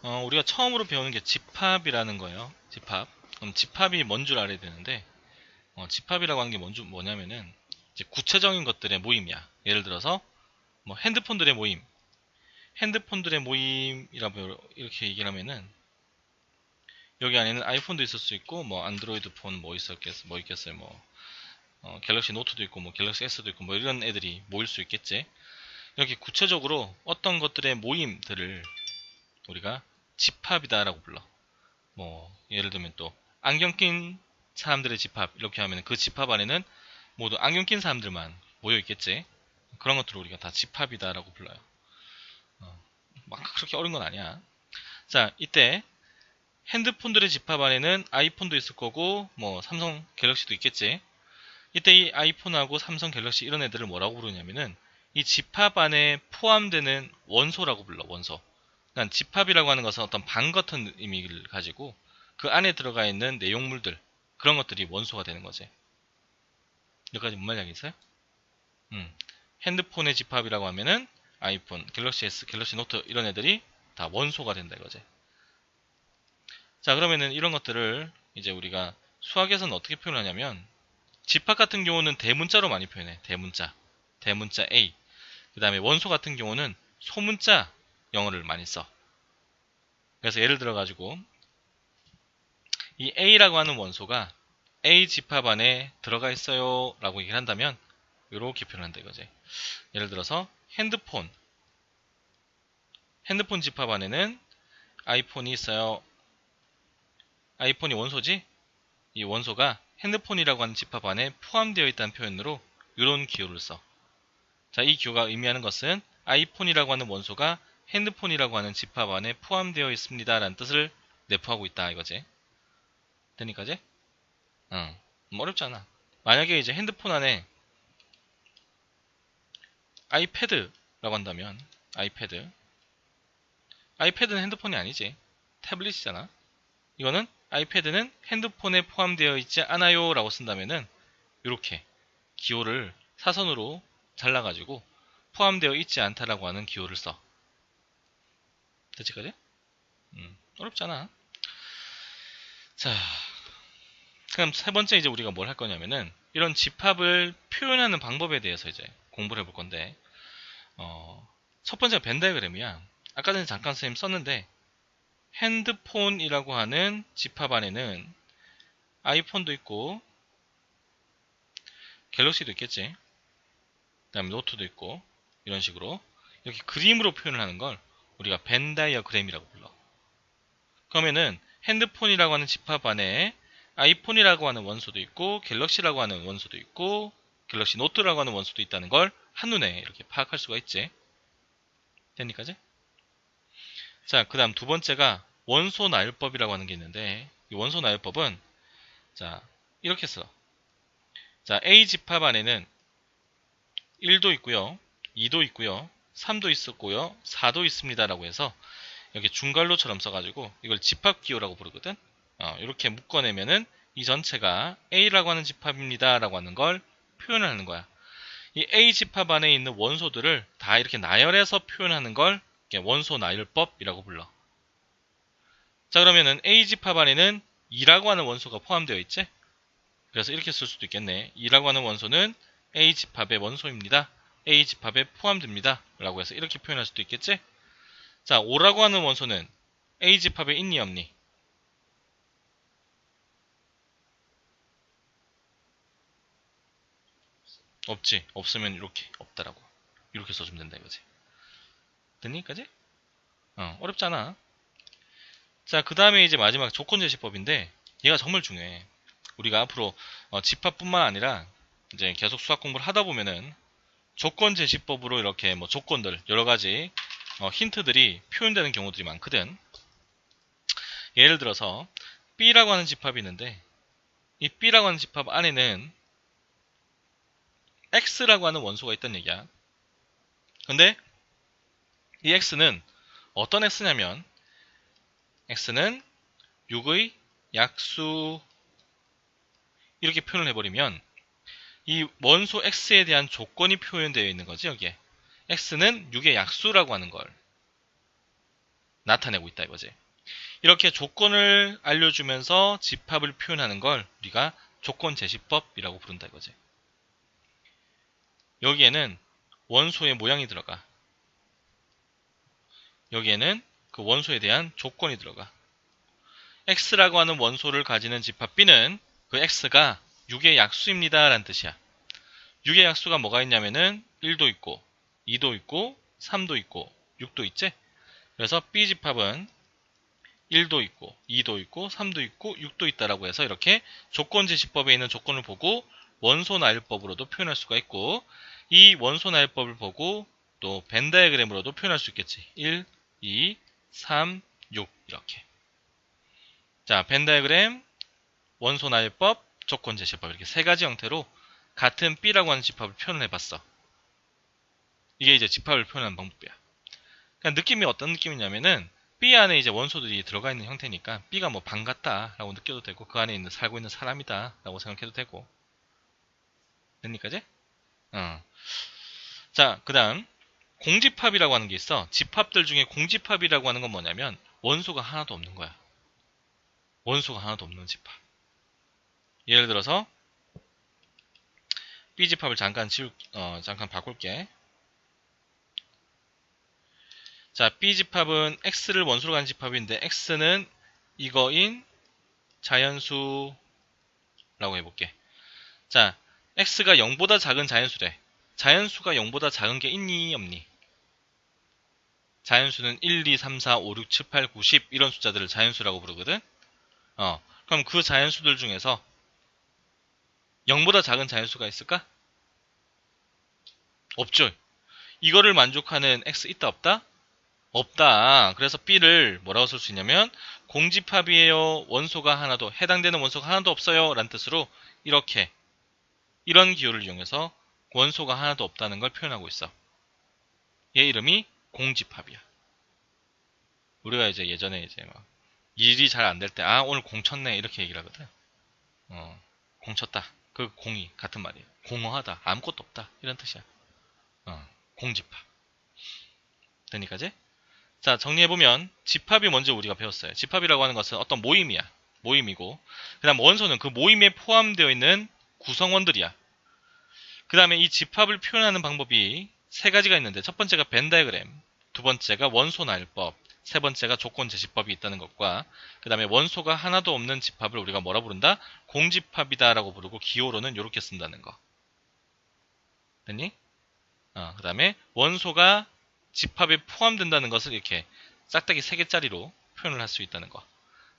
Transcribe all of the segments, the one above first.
우리가 처음으로 배우는 게 집합이라는 거예요. 집합. 그럼 집합이 뭔 줄 알아야 되는데, 집합이라고 하는 게 뭐냐면은, 이제 구체적인 것들의 모임이야. 예를 들어서, 뭐 핸드폰들의 모임. 핸드폰들의 모임이라고 이렇게 얘기를 하면은, 여기 안에는 아이폰도 있을 수 있고, 뭐 안드로이드 폰 뭐 있겠어요. 뭐, 갤럭시 노트도 있고, 뭐 갤럭시 S도 있고, 뭐 이런 애들이 모일 수 있겠지. 이렇게 구체적으로 어떤 것들의 모임들을 우리가 집합이다라고 불러. 뭐 예를 들면 또 안경 낀 사람들의 집합 이렇게 하면 그 집합 안에는 모두 안경 낀 사람들만 모여 있겠지. 그런 것들을 우리가 다 집합이다라고 불러요. 막 그렇게 어려운 건 아니야. 자, 이때 핸드폰들의 집합 안에는 아이폰도 있을 거고 뭐 삼성 갤럭시도 있겠지. 이때 이 아이폰하고 삼성 갤럭시 이런 애들을 뭐라고 부르냐면은 이 집합 안에 포함되는 원소라고 불러. 원소. 그러니까 집합이라고 하는 것은 어떤 방 같은 의미를 가지고 그 안에 들어가 있는 내용물들 그런 것들이 원소가 되는 거지. 여기까지 뭔 말인지 알겠어요? 핸드폰의 집합이라고 하면은 아이폰, 갤럭시 S, 갤럭시 노트 이런 애들이 다 원소가 된다 이거지. 자, 그러면은 이런 것들을 이제 우리가 수학에서는 어떻게 표현하냐면 집합 같은 경우는 대문자로 많이 표현해. 대문자. 대문자 A. 그 다음에 원소 같은 경우는 소문자 영어를 많이 써. 그래서 예를 들어 가지고 이 A라고 하는 원소가 A 집합 안에 들어가 있어요 라고 얘기를 한다면 이렇게 표현한다 이거지. 예를 들어서 핸드폰 집합 안에는 아이폰이 있어요. 아이폰이 원소지? 이 원소가 핸드폰이라고 하는 집합 안에 포함되어 있다는 표현으로 이런 기호를 써. 자, 이 기호가 의미하는 것은 아이폰이라고 하는 원소가 핸드폰이라고 하는 집합 안에 포함되어 있습니다 라는 뜻을 내포하고 있다 이거지. 되니까지? 응. 어렵지 않아. 만약에 이제 핸드폰 안에 아이패드라고 한다면 아이패드는 핸드폰이 아니지. 태블릿이잖아. 이거는 아이패드는 핸드폰에 포함되어 있지 않아요 라고 쓴다면은 이렇게 기호를 사선으로 잘라가지고 포함되어 있지 않다라고 하는 기호를 써. 됐지까지? 어렵잖아. 자, 그럼 세 번째 이제 우리가 뭘 할 거냐면은 이런 집합을 표현하는 방법에 대해서 이제 공부를 해볼 건데 첫 번째가 벤 다이어그램이야. 아까 전에 잠깐 선생님 썼는데 핸드폰이라고 하는 집합 안에는 아이폰도 있고 갤럭시도 있겠지. 그 다음에 노트도 있고 이런 식으로 이렇게 그림으로 표현을 하는 걸 우리가 벤 다이어그램이라고 불러. 그러면은 핸드폰이라고 하는 집합 안에 아이폰이라고 하는 원소도 있고 갤럭시라고 하는 원소도 있고 갤럭시 노트라고 하는 원소도 있다는 걸 한눈에 이렇게 파악할 수가 있지. 되니까지? 자, 그 다음 두 번째가 원소 나열법이라고 하는 게 있는데 이 원소 나열법은 자, 이렇게 써. 자, A 집합 안에는 1도 있고요. 2도 있고요. 3도 있었고요. 4도 있습니다. 라고 해서 여기 중괄호처럼 써가지고 이걸 집합기호라고 부르거든. 이렇게 묶어내면은 이 전체가 A라고 하는 집합입니다. 라고 하는 걸 표현을 하는 거야. 이 A 집합 안에 있는 원소들을 다 이렇게 나열해서 표현하는 걸 원소 나열법이라고 불러. 자, 그러면은 A 집합 안에는 2라고 하는 원소가 포함되어 있지? 그래서 이렇게 쓸 수도 있겠네. 2라고 하는 원소는 A 집합의 원소입니다. A 집합에 포함됩니다. 라고 해서 이렇게 표현할 수도 있겠지? 자, 5라고 하는 원소는 A 집합에 있니 없니? 없지. 없으면 이렇게 없다라고. 이렇게 써주면 된다 이거지. 됐니까지? 어렵잖아. 자, 그 다음에 이제 마지막 조건제시법인데 얘가 정말 중요해. 우리가 앞으로 집합뿐만 아니라 이제 계속 수학 공부를 하다 보면은 조건제시법으로 이렇게 뭐 조건들 여러 가지 힌트들이 표현되는 경우들이 많거든. 예를 들어서 B라고 하는 집합이 있는데 이 B라고 하는 집합 안에는 X라고 하는 원소가 있다는 얘기야. 근데 이 X는 어떤 X냐면 X는 6의 약수 이렇게 표현을 해버리면 이 원소 X에 대한 조건이 표현되어 있는 거지 여기에. X는 6의 약수라고 하는 걸. 나타내고 있다 이거지. 이렇게 조건을 알려주면서 집합을 표현하는 걸 우리가 조건제시법이라고 부른다 이거지. 여기에는 원소의 모양이 들어가. 여기에는 그 원소에 대한 조건이 들어가. x라고 하는 원소를 가지는 집합 B는 그 x가 6의 약수입니다 라는 뜻이야. 6의 약수가 뭐가 있냐면은 1도 있고 2도 있고 3도 있고 6도 있지? 그래서 B집합은 1도 있고 2도 있고 3도 있고 6도 있다라고 해서 이렇게 조건제시법에 있는 조건을 보고 원소나열법으로도 표현할 수가 있고, 이 원소나열법을 보고 또 벤 다이어그램으로도 표현할 수 있겠지. 1, 2, 3, 6 이렇게. 자, 벤 다이어그램, 원소나열법, 조건제시법 이렇게 세 가지 형태로 같은 B라고 하는 집합을 표현을 해봤어. 이게 이제 집합을 표현하는 방법이야. 그러니까 느낌이 어떤 느낌이냐면은 B 안에 이제 원소들이 들어가 있는 형태니까 B가 뭐 방 같다라고 느껴도 되고 그 안에 살고 있는 사람이다라고 생각해도 되고. 됩니까 이제? 자, 그 다음 공집합이라고 하는 게 있어. 집합들 중에 공집합이라고 하는 건 뭐냐면 원소가 하나도 없는 거야. 원소가 하나도 없는 집합. 예를 들어서 B집합을 잠깐 바꿀게. 자, B집합은 X를 원소로 가는 집합인데 X는 이거인 자연수라고 해볼게. 자, X가 0보다 작은 자연수래. 자연수가 0보다 작은 게 있니 없니? 자연수는 1, 2, 3, 4, 5, 6, 7, 8, 9, 10 이런 숫자들을 자연수라고 부르거든. 그럼 그 자연수들 중에서 0보다 작은 자연수가 있을까? 없죠. 이거를 만족하는 X 있다 없다? 없다. 그래서 B를 뭐라고 쓸 수 있냐면 공집합이에요. 원소가 하나도, 해당되는 원소가 하나도 없어요 라는 뜻으로 이렇게, 이런 기호를 이용해서 원소가 하나도 없다는 걸 표현하고 있어. 얘 이름이 공집합이야. 우리가 이제 예전에 이제 막 일이 잘 안 될 때, 아 오늘 공 쳤네 이렇게 얘기를 하거든. 공 쳤다. 그 공이 같은 말이에요. 공허하다. 아무것도 없다. 이런 뜻이야. 공집합. 되니까지? 자, 정리해보면 집합이 먼저 우리가 배웠어요. 집합이라고 하는 것은 어떤 모임이야. 모임이고, 그 다음 원소는 그 모임에 포함되어 있는 구성원들이야. 그 다음에 이 집합을 표현하는 방법이 세 가지가 있는데, 첫 번째가 벤 다이어그램, 두 번째가 원소나열법, 세 번째가 조건제시법이 있다는 것과, 그 다음에 원소가 하나도 없는 집합을 우리가 뭐라 부른다? 공집합이다 라고 부르고 기호로는 이렇게 쓴다는 거. 됐니? 그 다음에 원소가 집합에 포함된다는 것을 이렇게 짝짝이 3개짜리로 표현을 할 수 있다는 거.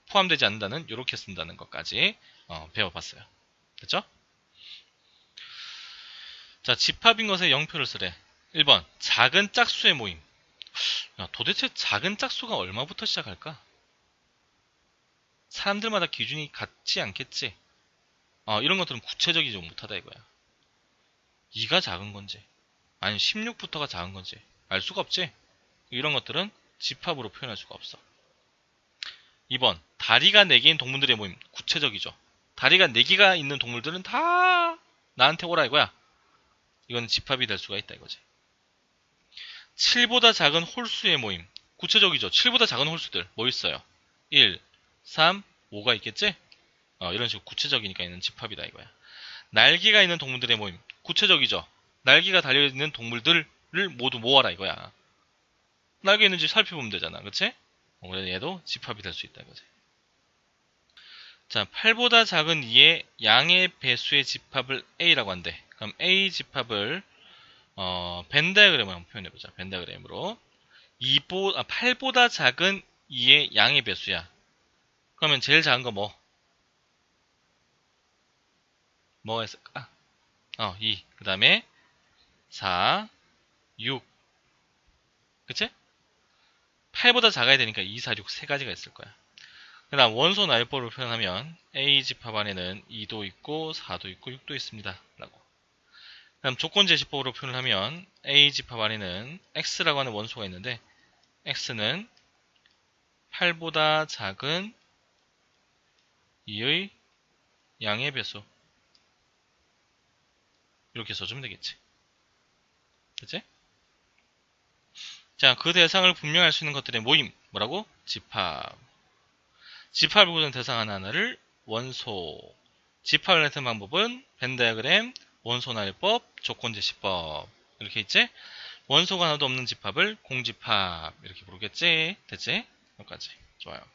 포함되지 않는다는 이렇게 쓴다는 것까지 배워봤어요. 됐죠? 자, 집합인 것에 0표를 쓰래. 1번 작은 짝수의 모임. 야, 도대체 작은 짝수가 얼마부터 시작할까? 사람들마다 기준이 같지 않겠지? 이런 것들은 구체적이지 못하다 이거야. 2가 작은 건지 아니면 16부터가 작은 건지 알 수가 없지? 이런 것들은 집합으로 표현할 수가 없어. 2번 다리가 4개인 동물들의 모임. 구체적이죠. 다리가 4개가 있는 동물들은 다 나한테 오라 이거야. 이건 집합이 될 수가 있다 이거지. 7보다 작은 홀수의 모임. 구체적이죠. 7보다 작은 홀수들 뭐 있어요? 1, 3, 5가 있겠지? 이런 식으로 구체적이니까 있는 집합이다 이거야. 날개가 있는 동물들의 모임. 구체적이죠. 날개가 달려있는 동물들을 모두 모아라 이거야. 날개 있는지 살펴보면 되잖아. 그치? 그래서 얘도 집합이 될 수 있다 이거지. 자, 8보다 작은 2의 양의 배수의 집합을 A라고 한대. 그럼 A 집합을 벤 다이어그램으로 한번 표현해보자. 벤 다이어그램으로 8보다 작은 2의 양의 배수야. 그러면 제일 작은 거 뭐가 있을까? 2. 그 다음에 4, 6. 그치? 8보다 작아야 되니까 2, 4, 6 세 가지가 있을 거야. 그 다음 원소 나열법으로 표현하면 A 집합 안에는 2도 있고 4도 있고 6도 있습니다. 라고. 그 다음 조건제시법으로 표현을 하면 A 집합 안에는 X라고 하는 원소가 있는데 X는 8보다 작은 2의 양의 배수. 이렇게 써주면 되겠지. 그치? 자, 그 대상을 분명할 수 있는 것들의 모임. 뭐라고? 집합. 집합을 구성 대상 하나하나를 원소. 집합을 나타내는 방법은 벤 다이어그램, 원소나열법, 조건제시법. 이렇게 있지? 원소가 하나도 없는 집합을 공집합. 이렇게 부르겠지? 됐지? 여기까지. 좋아요.